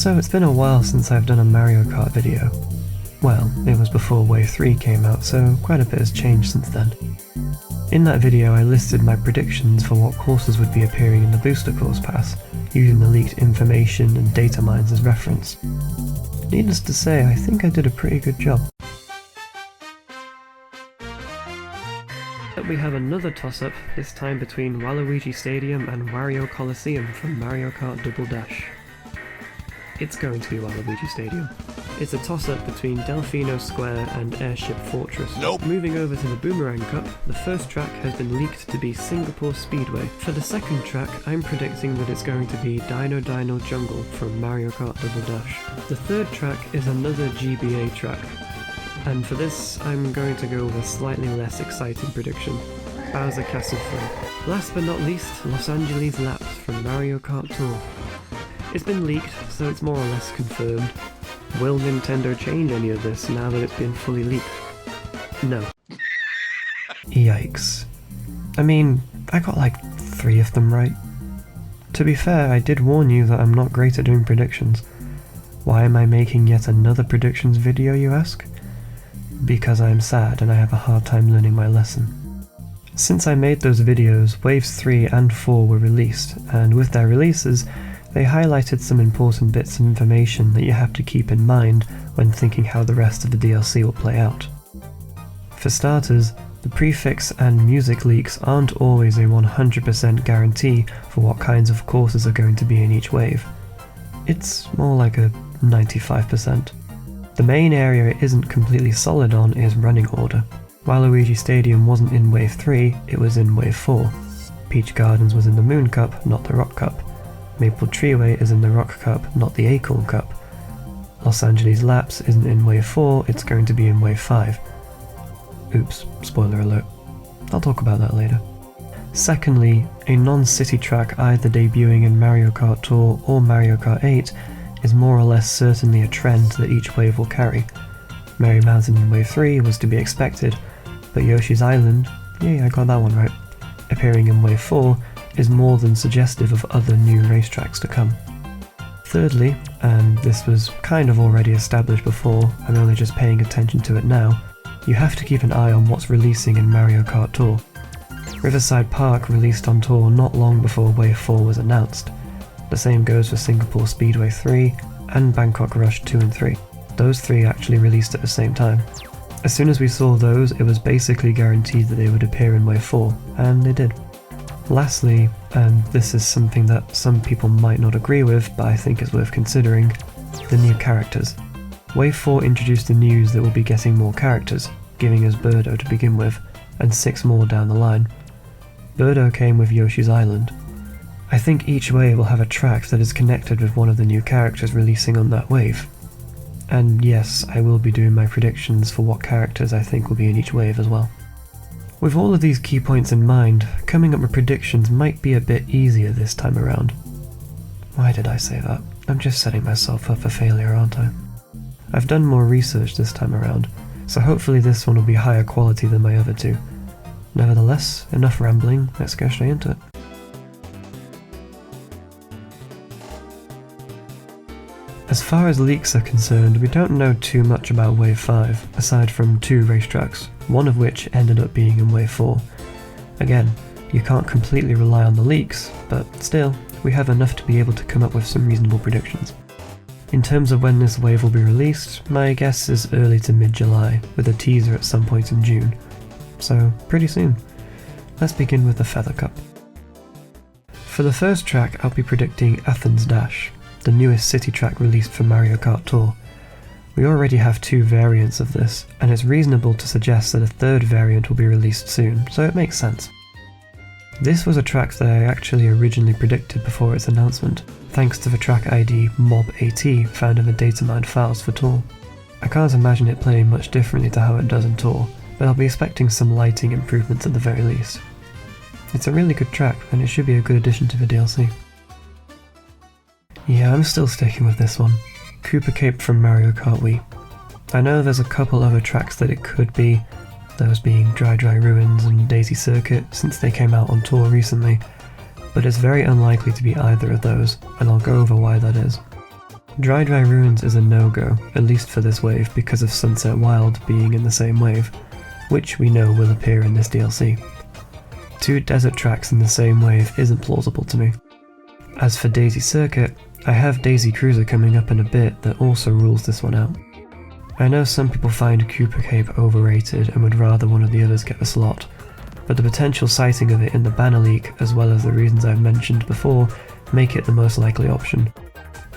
So it's been a while since I've done a Mario Kart video. Well, it was before Wave 3 came out, so quite a bit has changed since then. In that video I listed my predictions for what courses would be appearing in the booster course pass, using the leaked information and data mines as reference. Needless to say, I think I did a pretty good job. But we have another toss-up, this time between Waluigi Stadium and Wario Coliseum from Mario Kart Double Dash. It's going to be Waluigi Stadium. It's a toss-up between Delfino Square and Airship Fortress. Nope. Moving over to the Boomerang Cup, the first track has been leaked to be Singapore Speedway. For the second track, I'm predicting that it's going to be Dino Dino Jungle from Mario Kart Double Dash. The third track is another GBA track, and for this I'm going to go with a slightly less exciting prediction: Bowser Castle 4. Last but not least, Los Angeles Laps from Mario Kart Tour. It's been leaked, so it's more or less confirmed. Will Nintendo change any of this now that it's been fully leaked? No. Yikes. I mean, I got like 3 of them right. To be fair, I did warn you that I'm not great at doing predictions. Why am I making yet another predictions video, you ask? Because I am sad and I have a hard time learning my lesson. Since I made those videos, Waves 3 and 4 were released, and with their releases, they highlighted some important bits of information that you have to keep in mind when thinking how the rest of the DLC will play out. For starters, the prefix and music leaks aren't always a 100% guarantee for what kinds of courses are going to be in each wave. It's more like a 95%. The main area it isn't completely solid on is running order. Waluigi Stadium wasn't in Wave 3, it was in Wave 4. Peach Gardens was in the Moon Cup, not the Rock Cup. Maple Treeway is in the Rock Cup, not the Acorn Cup. Los Angeles Laps isn't in Wave 4, it's going to be in Wave 5. Oops, spoiler alert. I'll talk about that later. Secondly, a non-city track either debuting in Mario Kart Tour or Mario Kart 8 is more or less certainly a trend that each wave will carry. Merry Mountain in Wave 3 was to be expected, but Yoshi's Island, yay, I got that one right, appearing in Wave 4 is more than suggestive of other new racetracks to come. Thirdly, and this was kind of already established before, I'm only just paying attention to it now, you have to keep an eye on what's releasing in Mario Kart Tour. Riverside Park released on Tour not long before Wave 4 was announced. The same goes for Singapore Speedway 3 and Bangkok Rush 2 and 3. Those 3 actually released at the same time. As soon as we saw those, it was basically guaranteed that they would appear in Wave 4, and they did. Lastly, and this is something that some people might not agree with, but I think is worth considering, the new characters. Wave 4 introduced the news that we'll be getting more characters, giving us Birdo to begin with, and 6 more down the line. Birdo came with Yoshi's Island. I think each wave will have a track that is connected with one of the new characters releasing on that wave. And yes, I will be doing my predictions for what characters I think will be in each wave as well. With all of these key points in mind, coming up with predictions might be a bit easier this time around. Why did I say that? I'm just setting myself up for failure, aren't I? I've done more research this time around, so hopefully this one will be higher quality than my other 2. Nevertheless, enough rambling, let's go straight into it. As far as leaks are concerned, we don't know too much about Wave 5, aside from 2 racetracks, one of which ended up being in Wave 4. Again, you can't completely rely on the leaks, but still, we have enough to be able to come up with some reasonable predictions. In terms of when this wave will be released, my guess is early to mid-July, with a teaser at some point in June. So, pretty soon. Let's begin with the Feather Cup. For the first track, I'll be predicting Athens Dash, the newest city track released for Mario Kart Tour. We already have 2 variants of this, and it's reasonable to suggest that a 3rd variant will be released soon, so it makes sense. This was a track that I actually originally predicted before its announcement, thanks to the track ID MOB-AT found in the datamined files for Tour. I can't imagine it playing much differently to how it does in Tour, but I'll be expecting some lighting improvements at the very least. It's a really good track, and it should be a good addition to the DLC. Yeah, I'm still sticking with this one. Cooper Cape from Mario Kart Wii. I know there's a couple other tracks that it could be, those being Dry Dry Ruins and Daisy Circuit since they came out on Tour recently, but it's very unlikely to be either of those, and I'll go over why that is. Dry Ruins is a no-go, at least for this wave, because of Sunset Wild being in the same wave, which we know will appear in this DLC. 2 desert tracks in the same wave isn't plausible to me. As for Daisy Circuit, I have Daisy Cruiser coming up in a bit that also rules this one out. I know some people find Cooper Cape overrated and would rather one of the others get the slot, but the potential sighting of it in the banner leak, as well as the reasons I've mentioned before, make it the most likely option.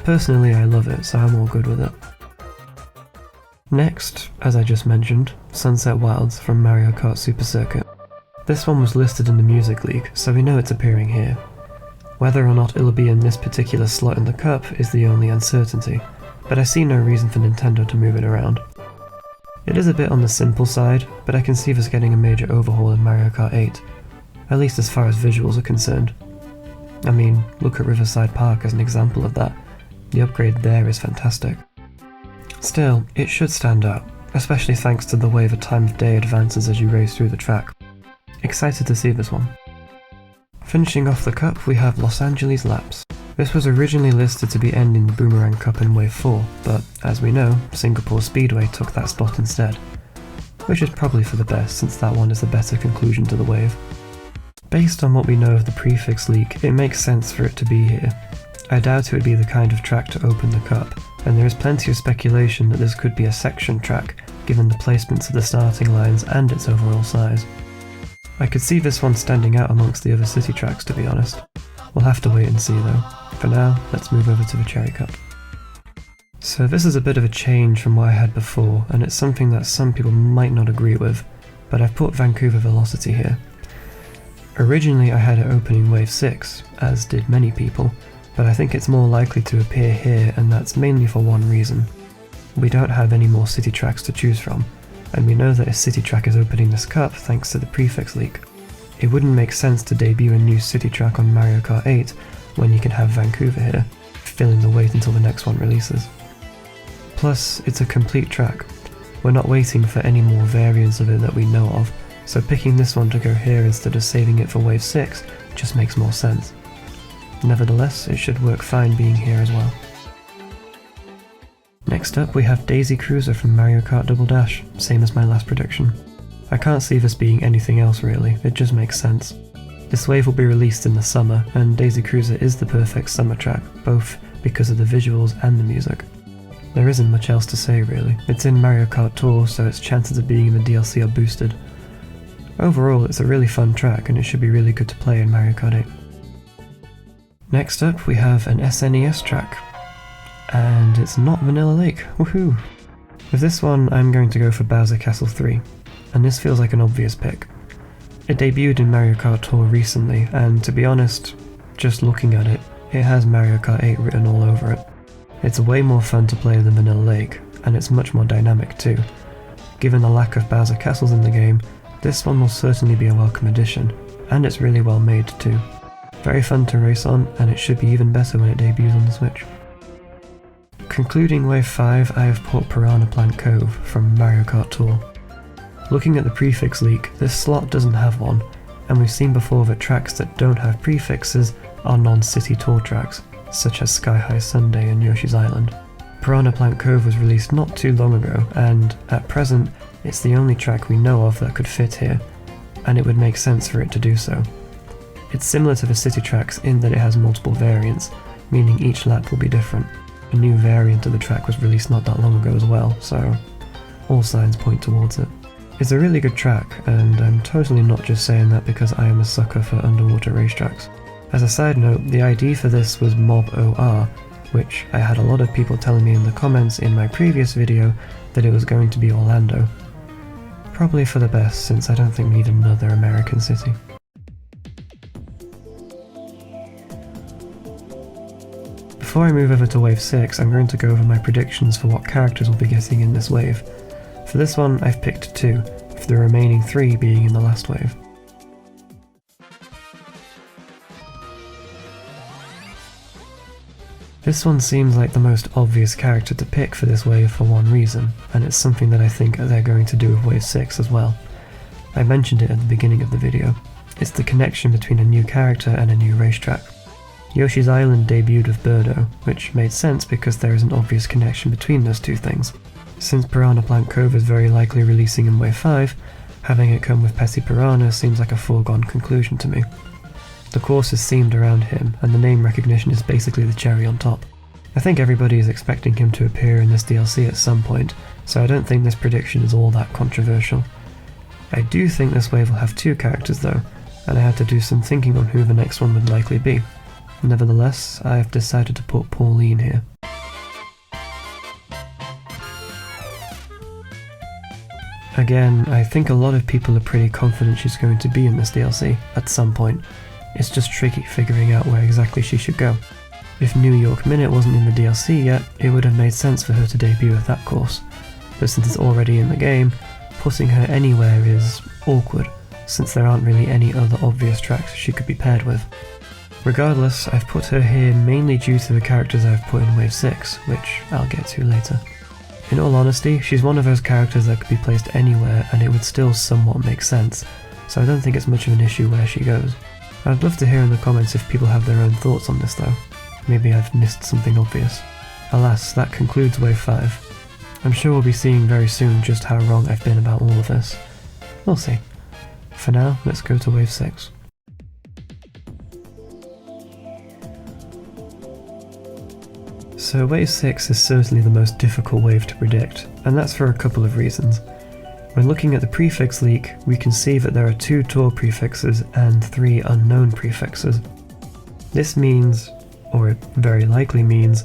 Personally, I love it, so I'm all good with it. Next, as I just mentioned, Sunset Wilds from Mario Kart Super Circuit. This one was listed in the music leak, so we know it's appearing here. Whether or not it'll be in this particular slot in the cup is the only uncertainty, but I see no reason for Nintendo to move it around. It is a bit on the simple side, but I can see this getting a major overhaul in Mario Kart 8, at least as far as visuals are concerned. I mean, look at Riverside Park as an example of that. The upgrade there is fantastic. Still, it should stand out, especially thanks to the way the time of day advances as you race through the track. Excited to see this one. Finishing off the cup, we have Los Angeles Laps. This was originally listed to be ending the Boomerang Cup in Wave 4, but as we know, Singapore Speedway took that spot instead. Which is probably for the best, since that one is the better conclusion to the wave. Based on what we know of the prefix leak, it makes sense for it to be here. I doubt it would be the kind of track to open the cup, and there is plenty of speculation that this could be a section track, given the placements of the starting lines and its overall size. I could see this one standing out amongst the other city tracks, to be honest. We'll have to wait and see though. For now, let's move over to the Cherry Cup. So this is a bit of a change from what I had before, and it's something that some people might not agree with, but I've put Vancouver Velocity here. Originally I had it opening Wave 6, as did many people, but I think it's more likely to appear here, and that's mainly for one reason. We don't have any more city tracks to choose from, and we know that a city track is opening this cup thanks to the prefix leak. It wouldn't make sense to debut a new city track on Mario Kart 8 when you can have Vancouver here, filling the wait until the next one releases. Plus, it's a complete track. We're not waiting for any more variants of it that we know of, so picking this one to go here instead of saving it for Wave 6 just makes more sense. Nevertheless, it should work fine being here as well. Next up we have Daisy Cruiser from Mario Kart Double Dash, same as my last prediction. I can't see this being anything else really, it just makes sense. This wave will be released in the summer, and Daisy Cruiser is the perfect summer track, both because of the visuals and the music. There isn't much else to say really, it's in Mario Kart Tour, so its chances of being in the DLC are boosted. Overall, it's a really fun track and it should be really good to play in Mario Kart 8. Next up we have an SNES track. And it's not Vanilla Lake, woohoo! With this one I'm going to go for Bowser Castle 3, and this feels like an obvious pick. It debuted in Mario Kart Tour recently, and to be honest, just looking at it, it has Mario Kart 8 written all over it. It's way more fun to play than Vanilla Lake, and it's much more dynamic too. Given the lack of Bowser Castles in the game, this one will certainly be a welcome addition, and it's really well made too. Very fun to race on, and it should be even better when it debuts on the Switch. Concluding Wave 5, I have put Piranha Plant Cove from Mario Kart Tour. Looking at the prefix leak, this slot doesn't have one, and we've seen before that tracks that don't have prefixes are non-city tour tracks, such as Sky High Sunday and Yoshi's Island. Piranha Plant Cove was released not too long ago, and at present, it's the only track we know of that could fit here, and it would make sense for it to do so. It's similar to the city tracks in that it has multiple variants, meaning each lap will be different. A new variant of the track was released not that long ago as well, so all signs point towards it. It's a really good track, and I'm totally not just saying that because I am a sucker for underwater racetracks. As a side note, the ID for this was MobOR, which I had a lot of people telling me in the comments in my previous video that it was going to be Orlando. Probably for the best, since I don't think we need another American city. Before I move over to Wave 6, I'm going to go over my predictions for what characters we'll be getting in this wave. For this one, I've picked 2, with the remaining 3 being in the last wave. This one seems like the most obvious character to pick for this wave for one reason, and it's something that I think they're going to do with Wave 6 as well. I mentioned it at the beginning of the video. It's the connection between a new character and a new racetrack. Yoshi's Island debuted with Birdo, which made sense because there is an obvious connection between those two things. Since Piranha Plant Cove is very likely releasing in Wave 5, having it come with Petty Piranha seems like a foregone conclusion to me. The course is themed around him, and the name recognition is basically the cherry on top. I think everybody is expecting him to appear in this DLC at some point, so I don't think this prediction is all that controversial. I do think this wave will have 2 characters though, and I had to do some thinking on who the next one would likely be. Nevertheless, I have decided to put Pauline here. Again, I think a lot of people are pretty confident she's going to be in this DLC, at some point. It's just tricky figuring out where exactly she should go. If New York Minute wasn't in the DLC yet, it would have made sense for her to debut at that course. But since it's already in the game, putting her anywhere is awkward, since there aren't really any other obvious tracks she could be paired with. Regardless, I've put her here mainly due to the characters I've put in Wave 6, which I'll get to later. In all honesty, she's one of those characters that could be placed anywhere and it would still somewhat make sense, so I don't think it's much of an issue where she goes. I'd love to hear in the comments if people have their own thoughts on this though. Maybe I've missed something obvious. Alas, that concludes Wave 5. I'm sure we'll be seeing very soon just how wrong I've been about all of this. We'll see. For now, let's go to Wave 6. So Wave 6 is certainly the most difficult wave to predict, and that's for a couple of reasons. When looking at the prefix leak, we can see that there are 2 tour prefixes and 3 unknown prefixes. This means, or it very likely means,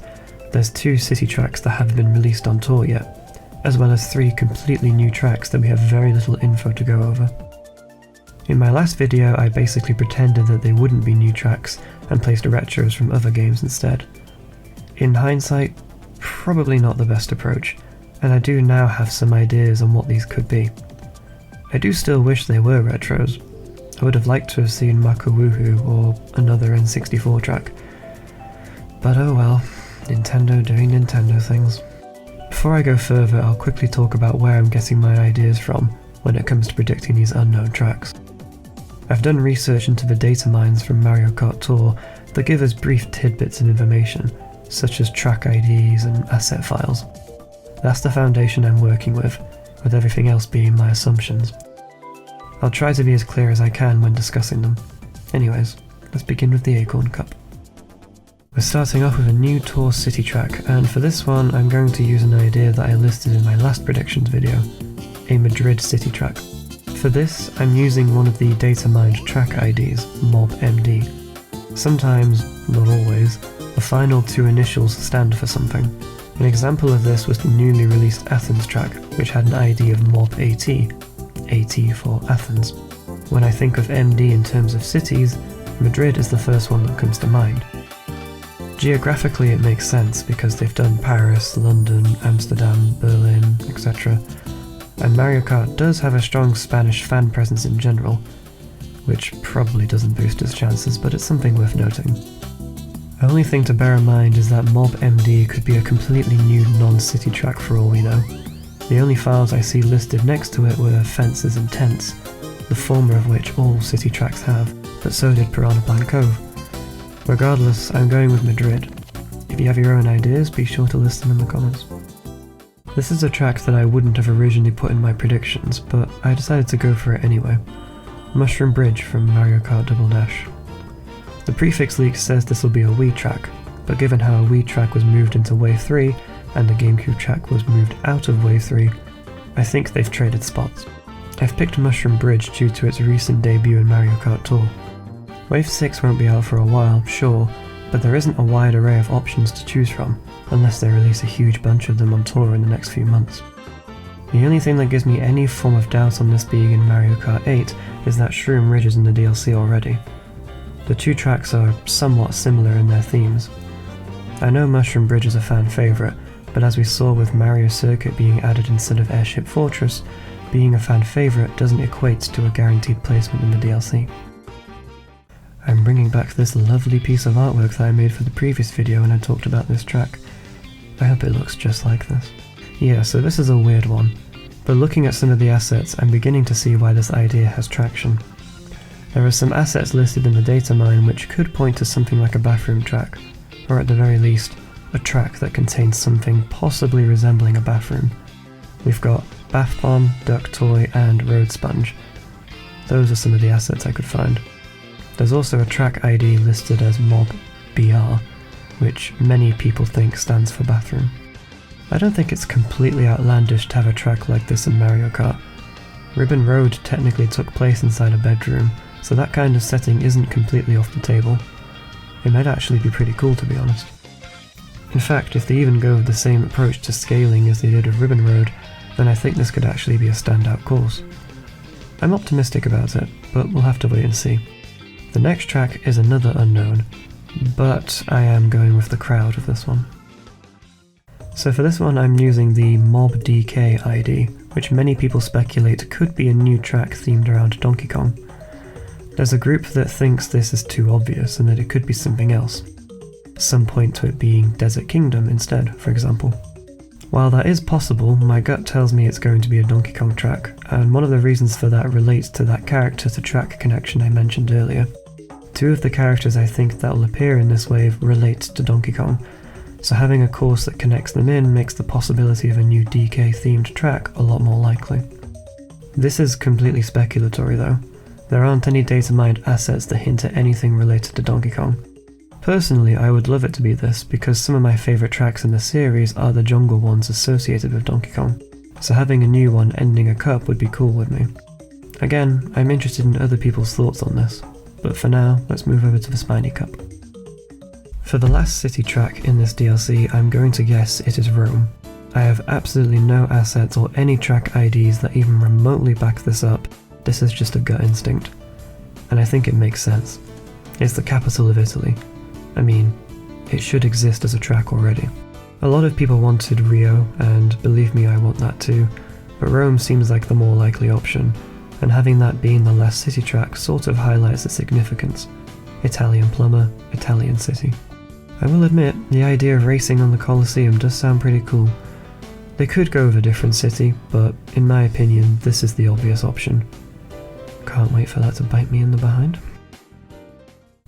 there's 2 city tracks that haven't been released on tour yet, as well as 3 completely new tracks that we have very little info to go over. In my last video, I basically pretended that they wouldn't be new tracks and placed retros from other games instead. In hindsight, probably not the best approach, and I do now have some ideas on what these could be. I do still wish they were retros. I would have liked to have seen Makawuhu or another N64 track. But oh well, Nintendo doing Nintendo things. Before I go further, I'll quickly talk about where I'm getting my ideas from when it comes to predicting these unknown tracks. I've done research into the data mines from Mario Kart Tour that give us brief tidbits of information, such as track IDs and asset files. That's the foundation I'm working with everything else being my assumptions. I'll try to be as clear as I can when discussing them. Anyways, let's begin with the Acorn Cup. We're starting off with a new Tour City track, and for this one I'm going to use an idea that I listed in my last predictions video, a Madrid City track. For this, I'm using one of the data mined track IDs, MobMD. Sometimes, not always, the final 2 initials stand for something. An example of this was the newly released Athens track, which had an ID of MobAT, AT for Athens. When I think of MD in terms of cities, Madrid is the first one that comes to mind. Geographically it makes sense because they've done Paris, London, Amsterdam, Berlin, etc. And Mario Kart does have a strong Spanish fan presence in general, which probably doesn't boost its chances, but it's something worth noting. The only thing to bear in mind is that MobMD could be a completely new non-city track for all we know. The only files I see listed next to it were Fences and Tents, the former of which all city tracks have, but so did Piranha Plant Cove. Regardless, I'm going with Madrid. If you have your own ideas, be sure to list them in the comments. This is a track that I wouldn't have originally put in my predictions, but I decided to go for it anyway. Mushroom Bridge from Mario Kart Double Dash. The prefix leak says this will be a Wii track, but given how a Wii track was moved into Wave 3 and a GameCube track was moved out of Wave 3, I think they've traded spots. I've picked Mushroom Bridge due to its recent debut in Mario Kart Tour. Wave 6 won't be out for a while, sure, but there isn't a wide array of options to choose from, unless they release a huge bunch of them on tour in the next few months. The only thing that gives me any form of doubt on this being in Mario Kart 8 is that Shroom Ridge is in the DLC already. The 2 tracks are somewhat similar in their themes. I know Mushroom Bridge is a fan favourite, but as we saw with Mario Circuit being added instead of Airship Fortress, being a fan favourite doesn't equate to a guaranteed placement in the DLC. I'm bringing back this lovely piece of artwork that I made for the previous video when I talked about this track. I hope it looks just like this. Yeah, so this is a weird one, but looking at some of the assets I'm beginning to see why this idea has traction. There are some assets listed in the data mine which could point to something like a bathroom track, or at the very least, a track that contains something possibly resembling a bathroom. We've got bath bomb, duck toy, and road sponge. Those are some of the assets I could find. There's also a track ID listed as mob BR, which many people think stands for bathroom. I don't think it's completely outlandish to have a track like this in Mario Kart. Ribbon Road technically took place inside a bedroom, so that kind of setting isn't completely off the table. It might actually be pretty cool, to be honest. In fact, if they even go with the same approach to scaling as they did with Ribbon Road, then I think this could actually be a standout course. I'm optimistic about it, but we'll have to wait and see. The next track is another unknown, but I am going with the crowd with this one. So for this one I'm using the Mob DK ID, which many people speculate could be a new track themed around Donkey Kong. There's a group that thinks this is too obvious and that it could be something else. Some point to it being Desert Kingdom instead, for example. While that is possible, my gut tells me it's going to be a Donkey Kong track, and one of the reasons for that relates to that character to track connection I mentioned earlier. Two of the characters I think that will appear in this wave relate to Donkey Kong, so having a course that connects them in makes the possibility of a new DK themed track a lot more likely. This is completely speculatory though. There aren't any data mined assets that hint at anything related to Donkey Kong. Personally, I would love it to be this because some of my favourite tracks in the series are the jungle ones associated with Donkey Kong, so having a new one ending a cup would be cool with me. Again, I'm interested in other people's thoughts on this, but for now, let's move over to the Spiny Cup. For the last city track in this DLC, I'm going to guess it is Rome. I have absolutely no assets or any track IDs that even remotely back this up. This is just a gut instinct. And I think it makes sense. It's the capital of Italy. I mean, it should exist as a track already. A lot of people wanted Rio, and believe me, I want that too, but Rome seems like the more likely option, and having that being the last city track sort of highlights its significance. Italian plumber, Italian city. I will admit, the idea of racing on the Colosseum does sound pretty cool. They could go with a different city, but in my opinion, this is the obvious option. Can't wait for that to bite me in the behind.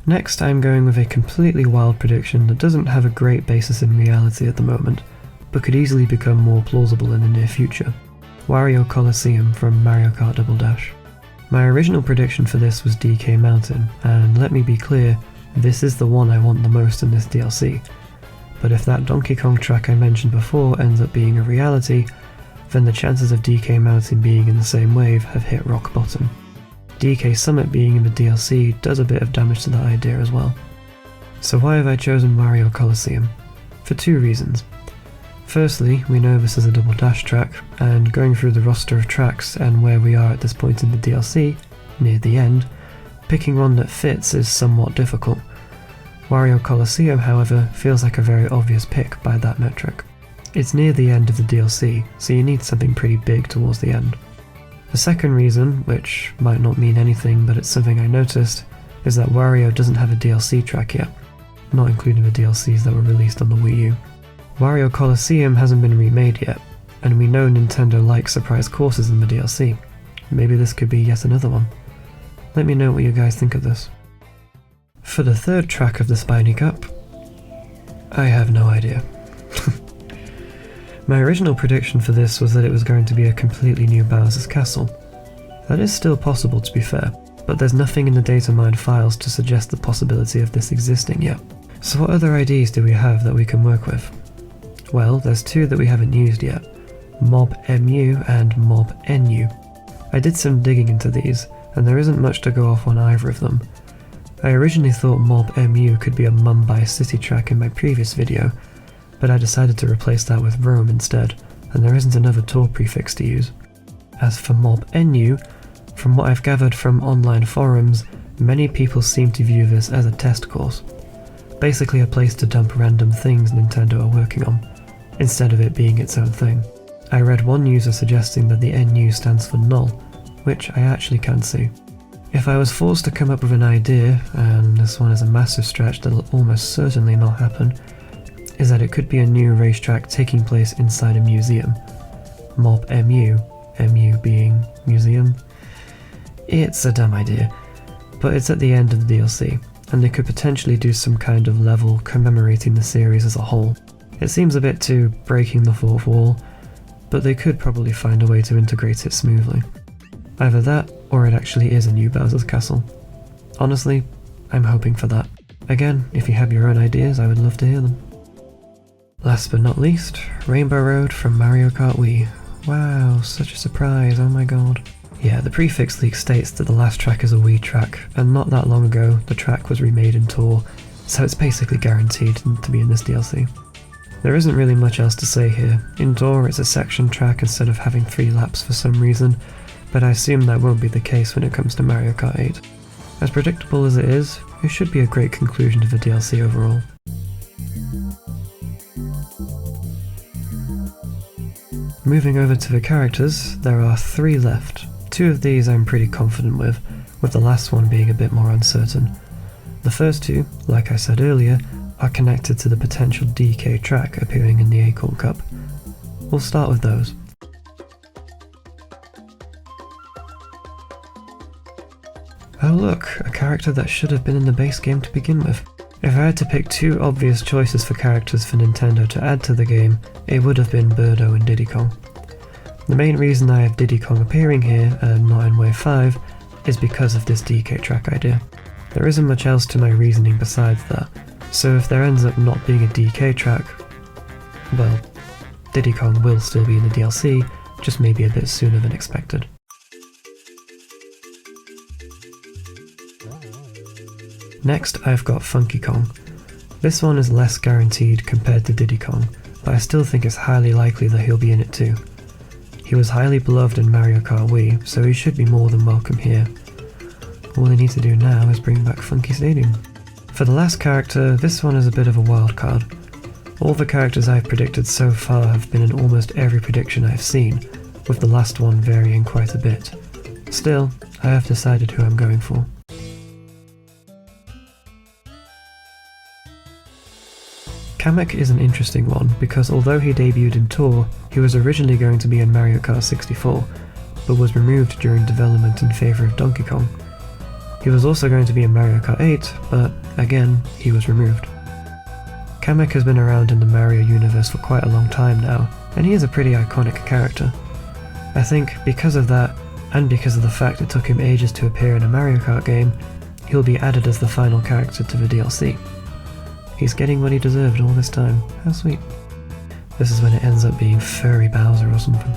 Next, I'm going with a completely wild prediction that doesn't have a great basis in reality at the moment, but could easily become more plausible in the near future. Wario Colosseum from Mario Kart Double Dash. My original prediction for this was DK Mountain, and let me be clear, this is the one I want the most in this DLC. But if that Donkey Kong track I mentioned before ends up being a reality, then the chances of DK Mountain being in the same wave have hit rock bottom. DK Summit being in the DLC does a bit of damage to that idea as well. So why have I chosen Mario Colosseum? For two reasons. Firstly, we know this is a Double Dash track, and going through the roster of tracks and where we are at this point in the DLC, near the end, picking one that fits is somewhat difficult. Wario Colosseum, however, feels like a very obvious pick by that metric. It's near the end of the DLC, so you need something pretty big towards the end. The second reason, which might not mean anything but it's something I noticed, is that Wario doesn't have a DLC track yet, not including the DLCs that were released on the Wii U. Wario Colosseum hasn't been remade yet, and we know Nintendo likes surprise courses in the DLC. Maybe this could be yet another one. Let me know what you guys think of this. For the third track of the Spiny Cup, I have no idea. My original prediction for this was that it was going to be a completely new Bowser's Castle. That is still possible, to be fair, but there's nothing in the data mined files to suggest the possibility of this existing yet. So what other IDs do we have that we can work with? Well, there's two that we haven't used yet, Mob MU and Mob NU. I did some digging into these, and there isn't much to go off on either of them. I originally thought Mob MU could be a Mumbai city track in my previous video, but I decided to replace that with Rome instead, and there isn't another tour prefix to use. As for Mob NU, from what I've gathered from online forums, many people seem to view this as a test course. Basically a place to dump random things Nintendo are working on, instead of it being its own thing. I read one user suggesting that the NU stands for null, which I actually can see. If I was forced to come up with an idea, and this one is a massive stretch that'll almost certainly not happen, is that it could be a new racetrack taking place inside a museum. Mob MU, MU being museum. It's a dumb idea. but it's at the end of the DLC, and they could potentially do some kind of level commemorating the series as a whole. It seems a bit too breaking the fourth wall, but they could probably find a way to integrate it smoothly. Either that, or it actually is a new Bowser's Castle. Honestly, I'm hoping for that. Again, if you have your own ideas, I would love to hear them. Last but not least, Rainbow Road from Mario Kart Wii. Wow, such a surprise, oh my god. Yeah, the prefix leak states that the last track is a Wii track, and not that long ago, the track was remade in Tour, so it's basically guaranteed to be in this DLC. There isn't really much else to say here. In Tour, it's a section track instead of having 3 laps for some reason, but I assume that won't be the case when it comes to Mario Kart 8. As predictable as it is, it should be a great conclusion to the DLC overall. Moving over to the characters, there are 3 left. 2 of these I'm pretty confident with the last one being a bit more uncertain. The first 2, like I said earlier, are connected to the potential DK track appearing in the Acorn Cup. We'll start with those. Oh look, a character that should have been in the base game to begin with. If I had to pick 2 obvious choices for characters for Nintendo to add to the game, it would have been Birdo and Diddy Kong. The main reason I have Diddy Kong appearing here, and not in Wave 5, is because of this DK track idea. There isn't much else to my reasoning besides that, so if there ends up not being a DK track, well, Diddy Kong will still be in the DLC, just maybe a bit sooner than expected. Next, I've got Funky Kong. This one is less guaranteed compared to Diddy Kong, but I still think it's highly likely that he'll be in it too. He was highly beloved in Mario Kart Wii, so he should be more than welcome here. All they need to do now is bring back Funky Stadium. For the last character, this one is a bit of a wild card. All the characters I've predicted so far have been in almost every prediction I've seen, with the last one varying quite a bit. Still, I have decided who I'm going for. Kamek is an interesting one because although he debuted in Tour, he was originally going to be in Mario Kart 64, but was removed during development in favour of Donkey Kong. He was also going to be in Mario Kart 8, but again, he was removed. Kamek has been around in the Mario universe for quite a long time now, and he is a pretty iconic character. I think because of that, and because of the fact it took him ages to appear in a Mario Kart game, he'll be added as the final character to the DLC. He's getting what he deserved all this time. How sweet. This is when it ends up being Furry Bowser or something.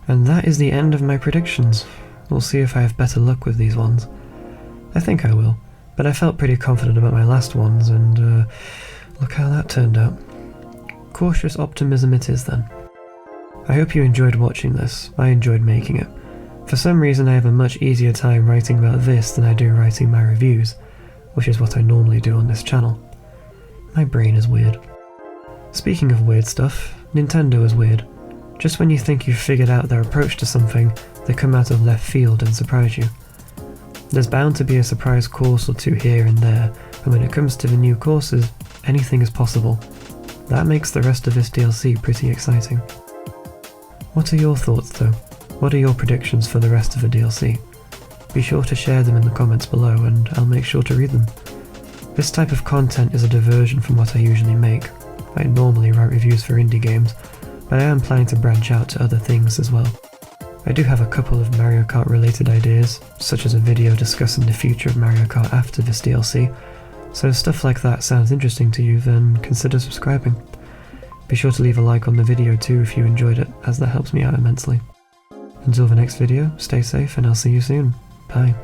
And that is the end of my predictions. We'll see if I have better luck with these ones. I think I will, but I felt pretty confident about my last ones, and look how that turned out. Cautious optimism it is then. I hope you enjoyed watching this. I enjoyed making it. For some reason I have a much easier time writing about this than I do writing my reviews, which is what I normally do on this channel. My brain is weird. Speaking of weird stuff, Nintendo is weird. Just when you think you've figured out their approach to something, they come out of left field and surprise you. There's bound to be a surprise course or 2 here and there, and when it comes to the new courses, anything is possible. That makes the rest of this DLC pretty exciting. What are your thoughts though? What are your predictions for the rest of the DLC? Be sure to share them in the comments below and I'll make sure to read them. This type of content is a diversion from what I usually make. I normally write reviews for indie games, but I am planning to branch out to other things as well. I do have a couple of Mario Kart related ideas, such as a video discussing the future of Mario Kart after this DLC, so if stuff like that sounds interesting to you, then consider subscribing. Be sure to leave a like on the video too if you enjoyed it, as that helps me out immensely. Until the next video, stay safe and I'll see you soon. Bye.